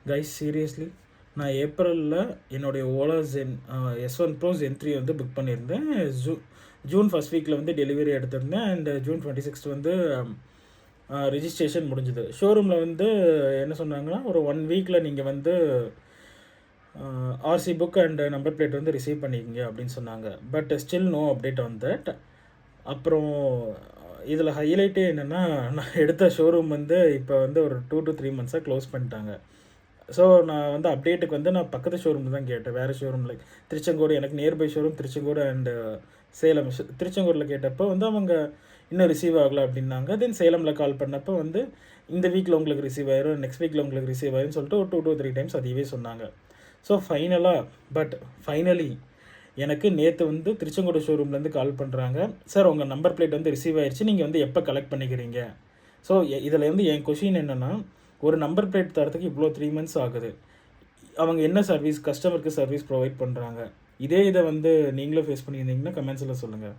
Guys seriously நான் ஏப்ரலில் என்னுடைய ஓலா S1 Pro Zen 3 வந்து புக் பண்ணியிருந்தேன். ஜூன் ஃபஸ்ட் வீக்கில் வந்து டெலிவரி எடுத்திருந்தேன். அண்ட் ஜூன் 26 வந்து ரிஜிஸ்ட்ரேஷன் முடிஞ்சுது. ஷோரூமில் வந்து என்ன சொன்னாங்கன்னா, ஒரு 1 வீக்கில் நீங்கள் வந்து RC book and number plate வந்து ரிசீவ் பண்ணிக்கிங்க அப்படின்னு சொன்னாங்க. But still no update on that. அப்புறம் இதில் ஹைலைட்டே என்னென்னா, நான் எடுத்த ஷோரூம் வந்து இப்போ வந்து ஒரு 2 to 3 மந்த்ஸாக க்ளோஸ் பண்ணிட்டாங்க. ஸோ நான் வந்து அப்டேட்டுக்கு வந்து நான் பக்கத்து ஷோரூம் தான் கேட்டேன். வேறு ஷோரூமில் திருச்செங்கோடு, எனக்கு nearby showroom Tiruchengode and Salem. திருச்செங்கோடில் கேட்டப்போ வந்து அவங்க இன்னும் ரிசீவ் ஆகலை அப்படின்னாங்க. தென் சேலமில் கால் பண்ணப்போ வந்து இந்த வீக்கில் உங்களுக்கு ரிசீவ் ஆயிரும், நெக்ஸ்ட் வீக்கில் உங்களுக்கு ரிசீவ் ஆயிரும்னு சொல்லிட்டு ஒரு 2 to 3 டைம்ஸ் அதையவே சொன்னாங்க. ஸோ ஃபைனலி எனக்கு நேற்று வந்து திருச்செங்கோடு ஷோரூம்லேருந்து கால் பண்ணுறாங்க. சார் உங்கள் நம்பர் பிளேட் வந்து ரிசீவ் ஆயிடுச்சு, நீங்கள் வந்து எப்போ கலெக்ட் பண்ணிக்கிறீங்க? ஸோ இதில் வந்து என் கொஷின் என்னென்னா, ஒரு நம்பர் பிளேட் தரத்துக்கு இவ்வளோ 3 months ஆகுது. அவங்க என்ன சர்வீஸ், கஸ்டமருக்கு சர்வீஸ் ப்ரொவைட் பண்ணுறாங்க? இதை வந்து நீங்களும் ஃபேஸ் பண்ணியிருந்தீங்கன்னா கமெண்ட்ஸில் சொல்லுங்கள்.